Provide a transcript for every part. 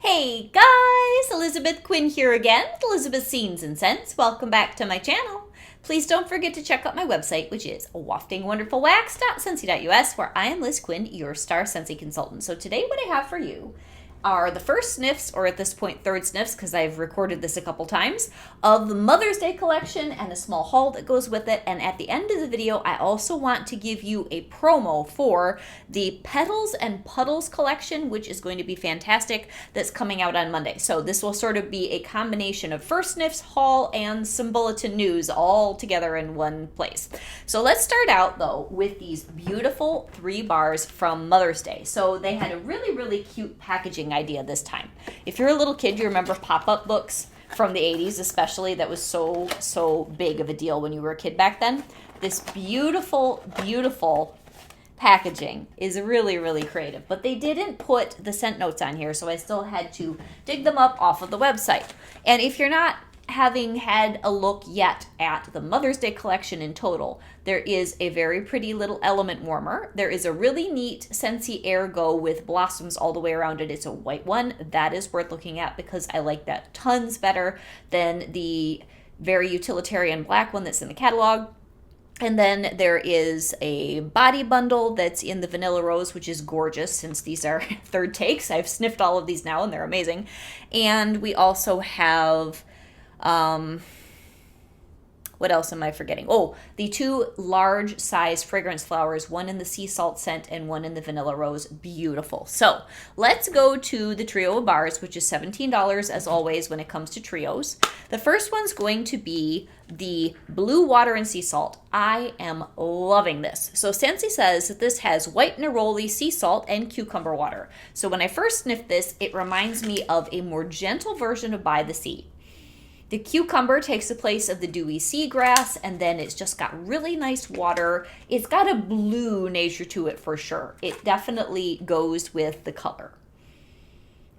Hey guys, Elizabeth Quinn here again with Elizabeth's Scenes and Scents. Welcome back to my channel. Please don't forget to check out my website, which is waftingwonderfulwax.scentsy.us, where I am Liz Quinn, your star Scentsy consultant. So today what I have for you are the first sniffs, or at this point third sniffs, because I've recorded this a couple times, of the Mother's Day collection and a small haul that goes with it. And at the end of the video, I also want to give you a promo for the Petals and Puddles collection, which is going to be fantastic, that's coming out on Monday. So this will sort of be a combination of first sniffs, haul, and some bulletin news all together in one place. So let's start out though with these beautiful 3 bars from Mother's Day. So they had a really cute packaging idea this time. If you're a little kid, you remember pop-up books from the 80s especially. That was so big of a deal when you were a kid back then. This beautiful packaging is really creative, but they didn't put the scent notes on here, so I still had to dig them up off of the website. And if you're not having had a look yet at the Mother's Day collection in total, there is a very pretty little element warmer. There is a really neat Scentsy Ergo with blossoms all the way around it. It's a white one. That is worth looking at because I like that tons better than the very utilitarian black one that's in the catalog. And then there is a body bundle that's in the Vanilla Rose, which is gorgeous since these are third takes. I've sniffed all of these now and they're amazing. And we also have what else am I forgetting? Oh, the 2 large size fragrance flowers, one in the sea salt scent and one in the Vanilla Rose. Beautiful. So let's go to the trio of bars, which is $17 as always when it comes to trios. The first one's going to be the Blue Water and Sea Salt. I am loving this. So Scentsy says that this has white neroli, sea salt, and cucumber water. So when I first sniffed this, it reminds me of a more gentle version of By the Sea. The cucumber takes the place of the dewy seagrass, and then it's just got really nice water. It's got a blue nature to it for sure. It definitely goes with the color.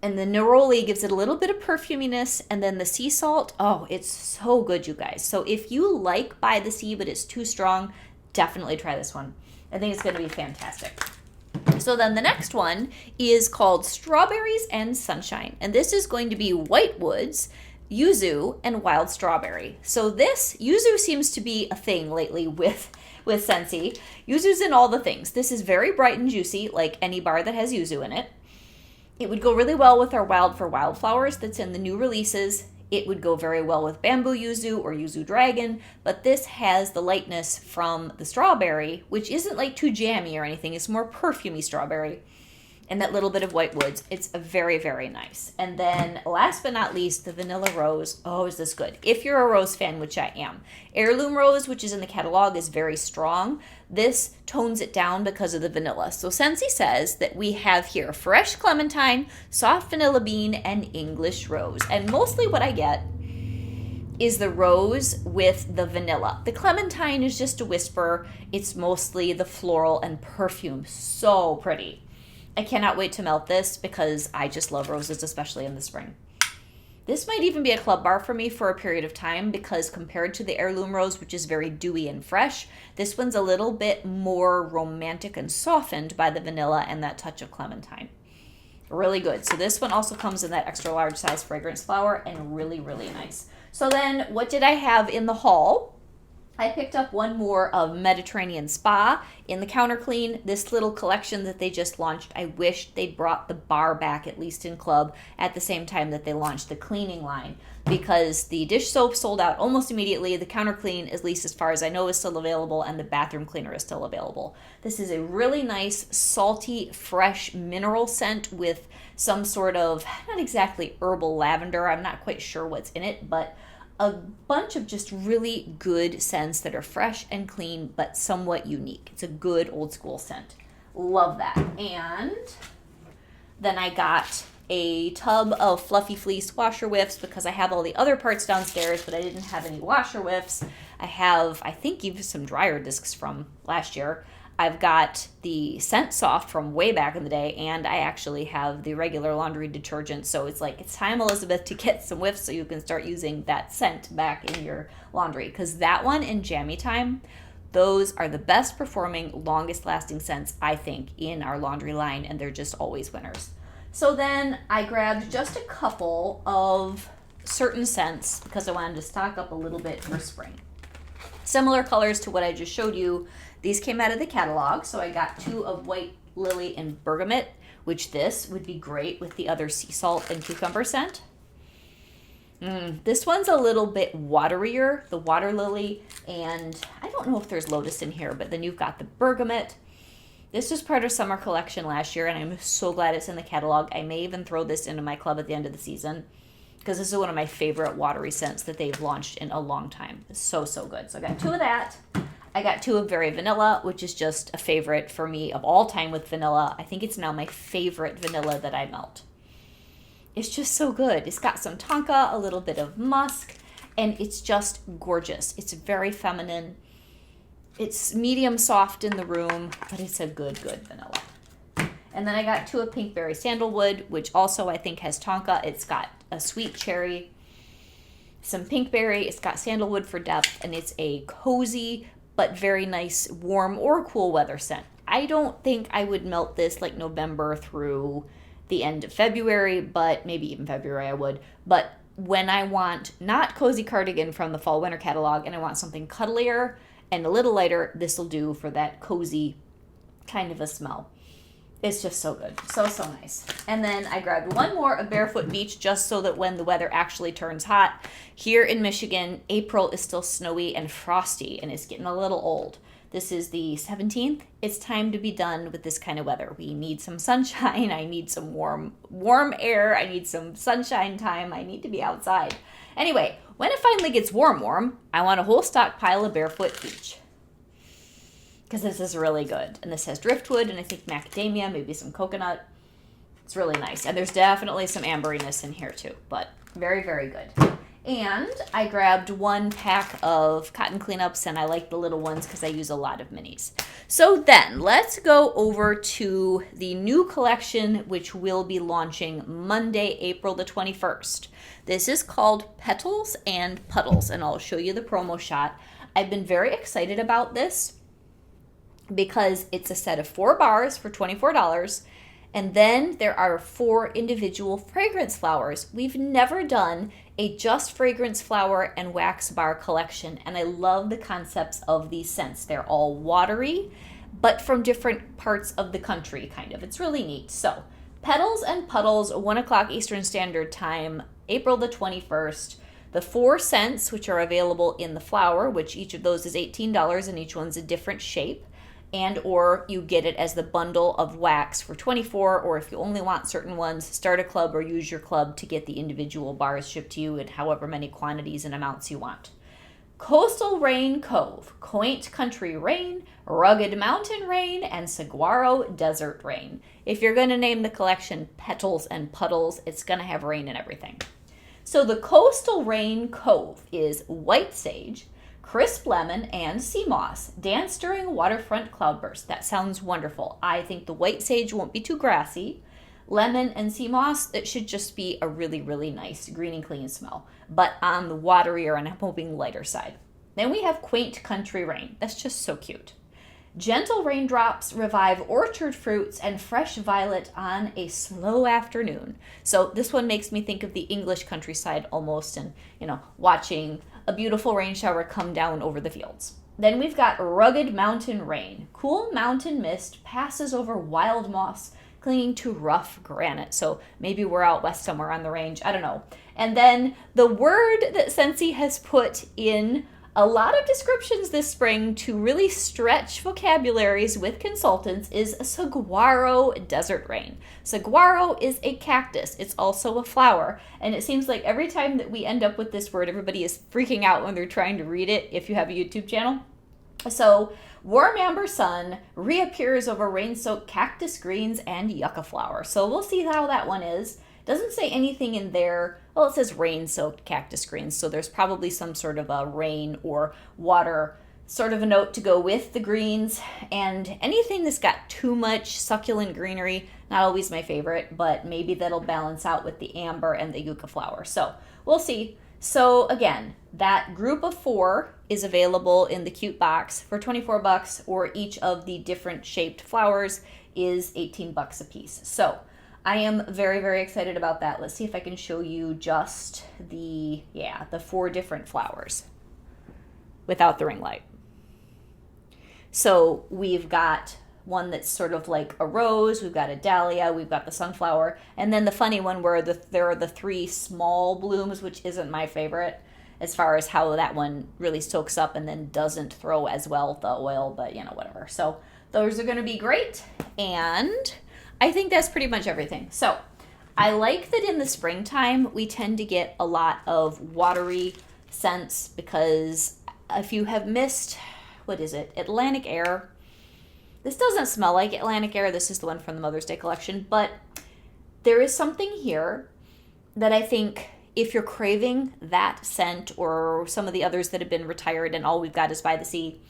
And the neroli gives it a little bit of perfuminess, and then the sea salt, oh, it's so good, you guys. So if you like By the Sea, but it's too strong, definitely try this one. I think it's going to be fantastic. So then the next one is called Strawberries and Sunshine, and this is going to be White Woods, yuzu, and wild strawberry. So this yuzu seems to be a thing lately with Scentsy. Yuzu's in all the things. This is very bright and juicy, like any bar that has yuzu in it. It would go really well with our Wild for Wildflowers that's in the new releases. It would go very well with bamboo yuzu or yuzu dragon, but this has the lightness from the strawberry, which isn't like too jammy or anything. It's more perfumey strawberry. And that little bit of White Woods. It's very nice. And then last but not least, the Vanilla Rose. Oh, is this good? If you're a rose fan, which I am. Heirloom Rose, which is in the catalog, is very strong. This tones it down because of the vanilla. So Scentsy says that we have here fresh clementine, soft vanilla bean, and English rose. And mostly what I get is the rose with the vanilla. The clementine is just a whisper. It's mostly the floral and perfume. So pretty. I cannot wait to melt this because I just love roses, especially in the spring. This might even be a club bar for me for a period of time because compared to the Heirloom Rose, which is very dewy and fresh, this one's a little bit more romantic and softened by the vanilla and that touch of clementine. Really good. So this one also comes in that extra large size fragrance flower and really nice. So then what did I have in the haul? I picked up one more of Mediterranean Spa in the Counter Clean, this little collection that they just launched. I wish they'd brought the bar back, at least in club, at the same time that they launched the cleaning line, because the dish soap sold out almost immediately. The Counter Clean, at least as far as I know, is still available, and the bathroom cleaner is still available. This is a really nice, salty, fresh mineral scent with some sort of, not exactly herbal lavender, I'm not quite sure what's in it, but a bunch of just really good scents that are fresh and clean, but somewhat unique. It's a good old school scent. Love that. And then I got a tub of Fluffy Fleece washer whiffs because I have all the other parts downstairs, but I didn't have any washer whiffs. I have, I think, even some dryer discs from last year. I've got the Scent Soft from way back in the day, and I actually have the regular laundry detergent. So it's like, it's time, Elizabeth, to get some whiffs so you can start using that scent back in your laundry. Because that one and Jammy Time, those are the best performing, longest lasting scents, I think, in our laundry line, and they're just always winners. So then I grabbed just a couple of certain scents because I wanted to stock up a little bit for spring. Similar colors to what I just showed you. These came out of the catalog, so I got 2 of White Lily and Bergamot, which this would be great with the other sea salt and cucumber scent. This one's a little bit waterier, the water lily, and I don't know if there's lotus in here, but then you've got the bergamot. This was part of summer collection last year, and I'm so glad it's in the catalog. I may even throw this into my club at the end of the season because this is one of my favorite watery scents that they've launched in a long time. It's so, so good. So I got 2 of that. I got 2 of Very Vanilla, which is just a favorite for me of all time with vanilla. I think it's now my favorite vanilla that I melt. It's just so good. It's got some tonka, a little bit of musk, and it's just gorgeous. It's very feminine. It's medium soft in the room, but it's a good vanilla. And then I got 2 of Pinkberry Sandalwood, which also I think has tonka. It's got a sweet cherry, some pinkberry. It's got sandalwood for depth, and it's a cozy but very nice warm or cool weather scent. I don't think I would melt this like November through the end of February, but maybe even February I would. But when I want not cozy cardigan from the fall winter catalog and I want something cuddlier and a little lighter, this will do for that cozy kind of a smell. It's just so good. So, so nice. And then I grabbed 1 more of Barefoot Beach just so that when the weather actually turns hot, here in Michigan, April is still snowy and frosty and it's getting a little old. This is the 17th. It's time to be done with this kind of weather. We need some sunshine. I need some warm air. I need some sunshine time. I need to be outside. Anyway, when it finally gets warm, I want a whole stockpile of Barefoot Beach. Because this is really good. And this has driftwood and I think macadamia, maybe some coconut. It's really nice. And there's definitely some amberiness in here too, but very, very good. And I grabbed 1 pack of cotton cleanups, and I like the little ones because I use a lot of minis. So then let's go over to the new collection, which will be launching Monday, April the 21st. This is called Petals and Puddles, and I'll show you the promo shot. I've been very excited about this because it's a set of 4 bars for $24. And then there are 4 individual fragrance flowers. We've never done a just fragrance flower and wax bar collection, and I love the concepts of these scents. They're all watery, but from different parts of the country, kind of. It's really neat. So, Petals and Puddles, 1 o'clock Eastern Standard Time, April the 21st. The 4 scents, which are available in the flower, which each of those is $18, and each one's a different shape. And or you get it as the bundle of wax for $24, or if you only want certain ones, start a club or use your club to get the individual bars shipped to you in however many quantities and amounts you want. Coastal Rain Cove, Quaint Country Rain, Rugged Mountain Rain, and Saguaro Desert Rain. If you're going to name the collection Petals and Puddles, it's going to have rain and everything. So the Coastal Rain Cove is white sage, crisp lemon, and sea moss. Dance during waterfront cloudburst. That sounds wonderful. I think the white sage won't be too grassy. Lemon and sea moss, it should just be a really, really nice green and clean smell, but on the waterier and I'm hoping lighter side. Then we have Quaint Country Rain. That's just so cute. Gentle raindrops revive orchard fruits and fresh violet on a slow afternoon. So this one makes me think of the English countryside almost, and watching a beautiful rain shower come down over the fields. Then we've got Rugged Mountain Rain. Cool mountain mist passes over wild moss clinging to rough granite. So maybe we're out west somewhere on the range. I don't know. And then the word that Scentsy has put in a lot of descriptions this spring to really stretch vocabularies with consultants is Saguaro Desert Rain. Saguaro is a cactus. It's also a flower. And it seems like every time that we end up with this word, everybody is freaking out when they're trying to read it if you have a YouTube channel. So, warm amber sun reappears over rain-soaked cactus greens and yucca flower. So we'll see how that one is. Doesn't say anything in there. Well, it says rain-soaked cactus greens, so there's probably some sort of a rain or water sort of a note to go with the greens. And anything that's got too much succulent greenery, not always my favorite, but maybe that'll balance out with the amber and the yucca flower. So we'll see. So again, that group of 4 is available in the cute box for $24, or each of the different shaped flowers is $18 a piece. So I am very, very excited about that. Let's see if I can show you just the 4 different flowers without the ring light. So we've got one that's sort of like a rose, we've got a dahlia, we've got the sunflower, and then the funny one where there are the 3 small blooms, which isn't my favorite as far as how that one really soaks up and then doesn't throw as well the oil, but whatever. So those are going to be great, and I think that's pretty much everything. So I like that in the springtime we tend to get a lot of watery scents, because if you have missed, what is it, Atlantic Air. This doesn't smell like Atlantic Air. This is the one from the Mother's Day collection, but there is something here that I think if you're craving that scent or some of the others that have been retired and all we've got is By the Sea,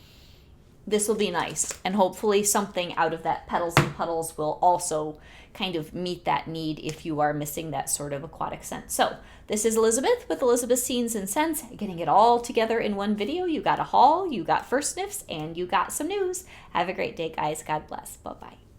this will be nice. And hopefully something out of that Petals and Puddles will also kind of meet that need if you are missing that sort of aquatic scent. So this is Elizabeth with Elizabeth's Scenes and Scents, getting it all together in one video. You got a haul, you got first sniffs, and you got some news. Have a great day, guys. God bless. Bye-bye.